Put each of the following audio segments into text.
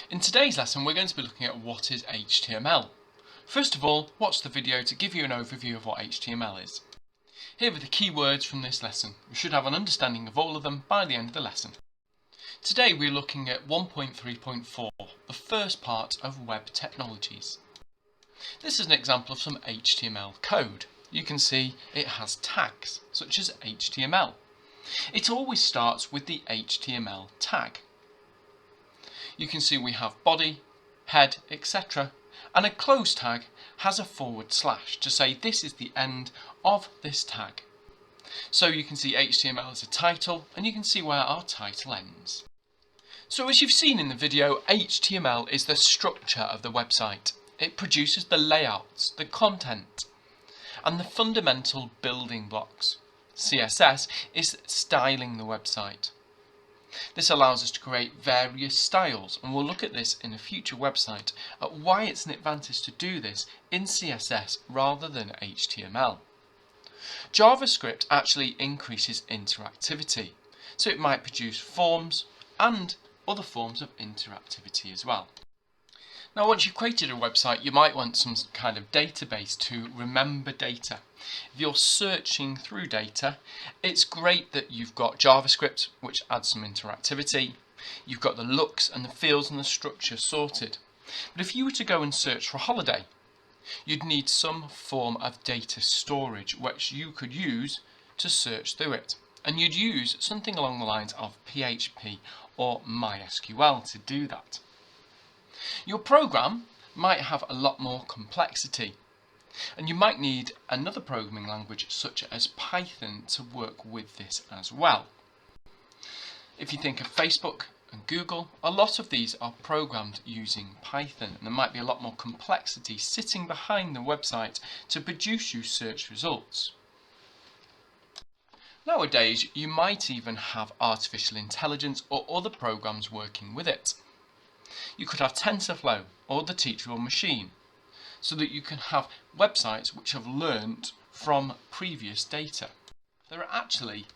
In today's lesson, we're going to be looking at what is HTML. First of all, watch the video to give you an overview of what HTML is. Here are the key words from this lesson. You should have an understanding of all of them by the end of the lesson. Today we're looking at 1.3.4, the first part of web technologies. This is an example of some HTML code. You can see it has tags, such as HTML. It always starts with the HTML tag. You can see we have body, head, etc. and a close tag has a / to say this is the end of this tag. So you can see HTML is a title and you can see where our title ends. So as you've seen in the video, HTML is the structure of the website. It produces the layouts, the content and the fundamental building blocks. CSS is styling the website. This allows us to create various styles, and we'll look at this in a future website at why it's an advantage to do this in CSS rather than HTML. JavaScript actually increases interactivity, so it might produce forms and other forms of interactivity as well. Now once you've created a website, you might want some kind of database to remember data. If you're searching through data, it's great that you've got JavaScript, which adds some interactivity. You've got the looks and the fields and the structure sorted. But if you were to go and search for a holiday, you'd need some form of data storage which you could use to search through it. And you'd use something along the lines of PHP or MySQL to do that. Your program might have a lot more complexity, and you might need another programming language such as Python to work with this as well. If you think of Facebook and Google, a lot of these are programmed using Python, and there might be a lot more complexity sitting behind the website to produce you search results. Nowadays, you might even have artificial intelligence or other programs working with it. You could have TensorFlow or the teachable machine, so that you can have websites which have learnt from previous data. There are actually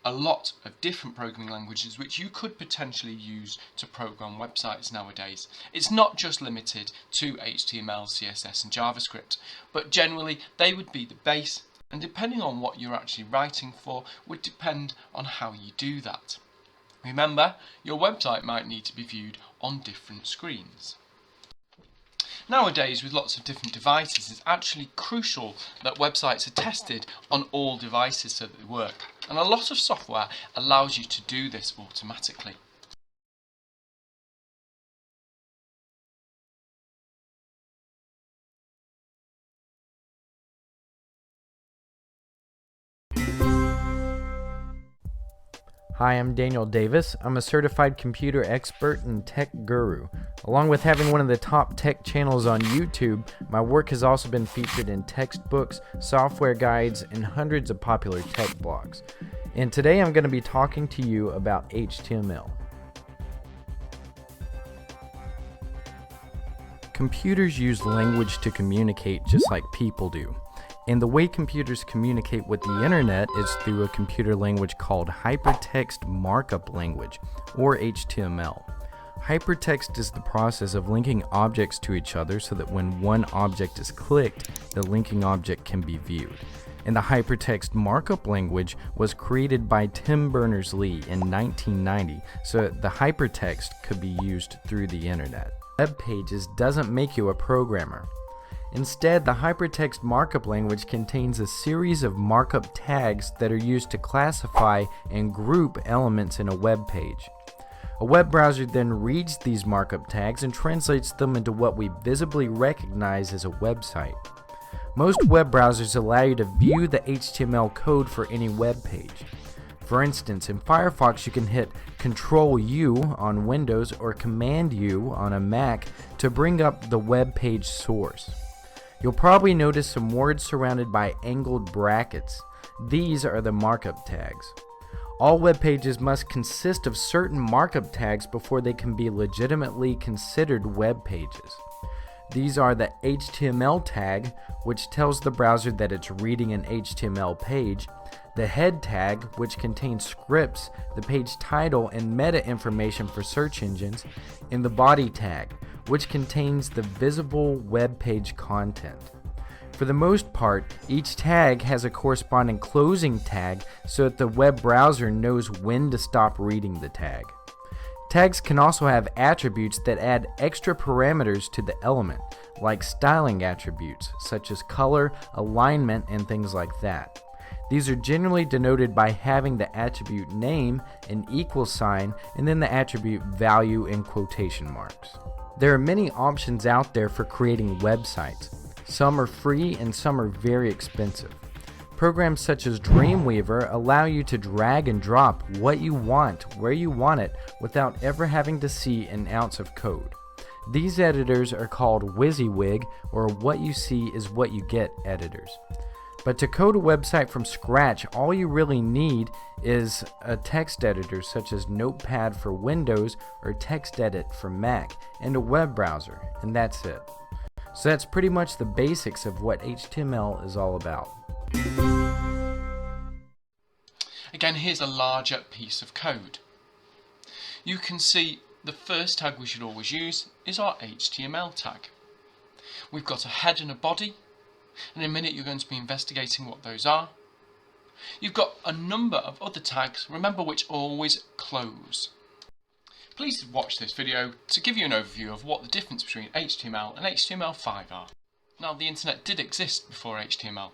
a lot of different programming languages which you could potentially use to program websites nowadays. It's not just limited to HTML, CSS and JavaScript, but generally they would be the base, and depending on what you're actually writing for would depend on how you do that. Remember, your website might need to be viewed on different screens. Nowadays, with lots of different devices, it's actually crucial that websites are tested on all devices so that they work. And a lot of software allows you to do this automatically. Hi, I'm Daniel Davis. I'm a certified computer expert and tech guru. Along with having one of the top tech channels on YouTube, my work has also been featured in textbooks, software guides, and hundreds of popular tech blogs. And today I'm going to be talking to you about HTML. Computers use language to communicate just like people do. And the way computers communicate with the internet is through a computer language called Hypertext Markup Language, or HTML. Hypertext is the process of linking objects to each other so that when one object is clicked, the linking object can be viewed. And the Hypertext Markup Language was created by Tim Berners-Lee in 1990 so that the hypertext could be used through the internet. Web pages doesn't make you a programmer. Instead, the Hypertext Markup Language contains a series of markup tags that are used to classify and group elements in a web page. A web browser then reads these markup tags and translates them into what we visibly recognize as a website. Most web browsers allow you to view the HTML code for any web page. For instance, in Firefox you can hit Ctrl-U on Windows or Command-U on a Mac to bring up the web page source. You'll probably notice some words surrounded by angled brackets. These are the markup tags. All web pages must consist of certain markup tags before they can be legitimately considered web pages. These are the HTML tag, which tells the browser that it's reading an HTML page, the head tag, which contains scripts, the page title, and meta information for search engines, and the body tag, which contains the visible web page content. For the most part, each tag has a corresponding closing tag so that the web browser knows when to stop reading the tag. Tags can also have attributes that add extra parameters to the element, like styling attributes such as color, alignment, and things like that. These are generally denoted by having the attribute name, an equal sign, and then the attribute value in quotation marks. There are many options out there for creating websites. Some are free and some are very expensive. Programs such as Dreamweaver allow you to drag and drop what you want, where you want it, without ever having to see an ounce of code. These editors are called WYSIWYG, or what you see is what you get editors. But to code a website from scratch, all you really need is a text editor such as Notepad for Windows or TextEdit for Mac, and a web browser, and that's it. So that's pretty much the basics of what HTML is all about. Again, here's a larger piece of code. You can see the first tag we should always use is our HTML tag. We've got a head and a body, and in a minute you're going to be investigating what those are. You've got a number of other tags, remember, which always close. Please watch this video to give you an overview of what the difference between HTML and HTML5 are. Now, the internet did exist before HTML,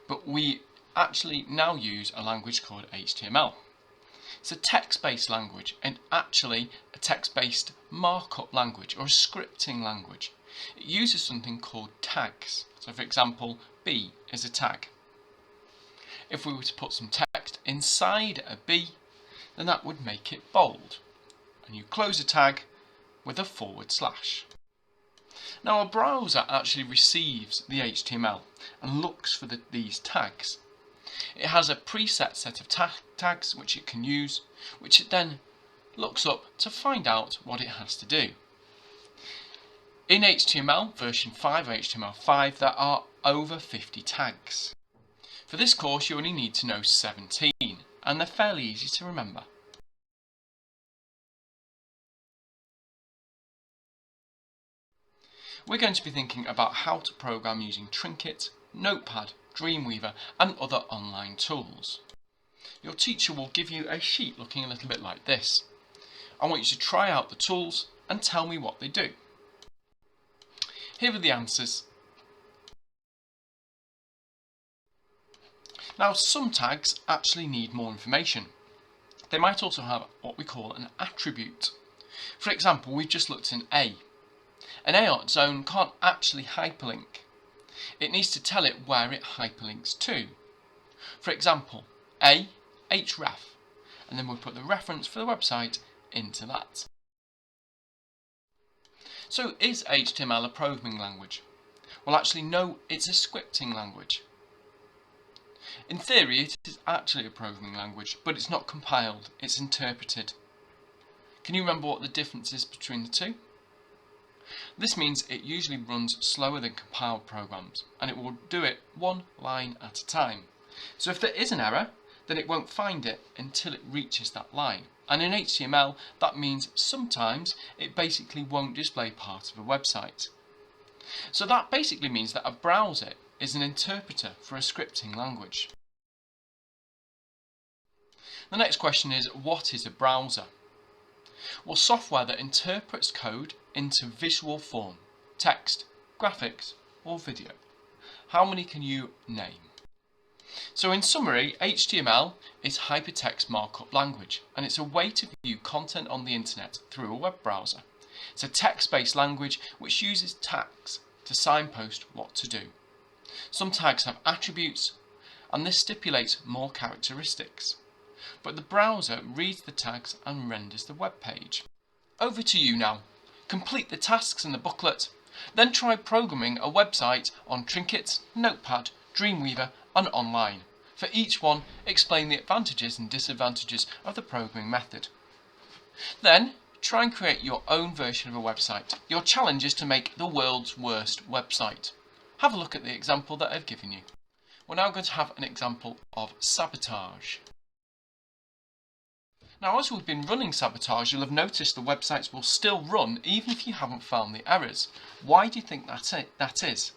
but we actually now use a language called HTML. It's a text-based language, and actually a text-based markup language or a scripting language. It uses something called tags. So for example, B is a tag. If we were to put some text inside a B, then that would make it bold. And you close a tag with a /. Now, a browser actually receives the HTML and looks for these tags. It has a preset set of tags which it can use, which it then looks up to find out what it has to do. In HTML version 5 or HTML5 there are over 50 tags. For this course you only need to know 17, and they're fairly easy to remember. We're going to be thinking about how to program using Trinket, Notepad, Dreamweaver and other online tools. Your teacher will give you a sheet looking a little bit like this. I want you to try out the tools and tell me what they do. Here are the answers. Now, some tags actually need more information. They might also have what we call an attribute. For example, we've just looked in A. An A on its own can't actually hyperlink. It needs to tell it where it hyperlinks to. For example, A, href, and then we'll put the reference for the website into that. So is HTML a programming language? Well, actually no, it's a scripting language. In theory it is actually a programming language, but it's not compiled, it's interpreted. Can you remember what the difference is between the two? This means it usually runs slower than compiled programs, and it will do it one line at a time. So if there is an error, then it won't find it until it reaches that line. And in HTML, that means sometimes it basically won't display part of a website. So that basically means that a browser is an interpreter for a scripting language. The next question is, what is a browser? Well, software that interprets code into visual form, text, graphics or video. How many can you name? So in summary, HTML is hypertext markup language, and it's a way to view content on the internet through a web browser. It's a text-based language which uses tags to signpost what to do. Some tags have attributes, and this stipulates more characteristics. But the browser reads the tags and renders the web page. Over to you now. Complete the tasks in the booklet, then try programming a website on Trinket, Notepad, Dreamweaver and online. For each one, explain the advantages and disadvantages of the programming method. Then, try and create your own version of a website. Your challenge is to make the world's worst website. Have a look at the example that I've given you. We're now going to have an example of Sabotage. Now, as we've been running Sabotage, you'll have noticed the websites will still run even if you haven't found the errors. Why do you think that is?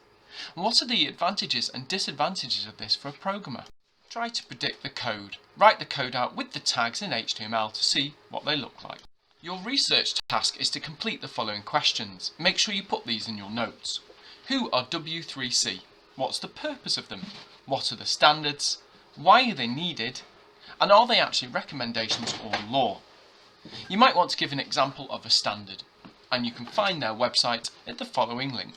And what are the advantages and disadvantages of this for a programmer? Try to predict the code. Write the code out with the tags in HTML to see what they look like. Your research task is to complete the following questions. Make sure you put these in your notes. Who are W3C? What's the purpose of them? What are the standards? Why are they needed? And are they actually recommendations or law? You might want to give an example of a standard, and you can find their website at the following link.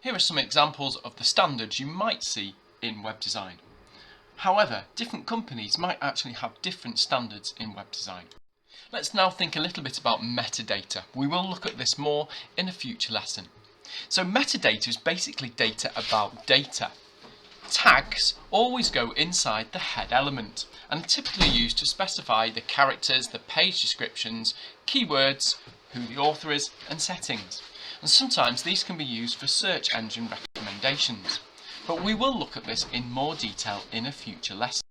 Here are some examples of the standards you might see in web design. However, different companies might actually have different standards in web design. Let's now think a little bit about metadata. We will look at this more in a future lesson. So metadata is basically data about data. Tags always go inside the head element and are typically used to specify the characters, the page descriptions, keywords, who the author is, and settings. And sometimes these can be used for search engine recommendations. But we will look at this in more detail in a future lesson.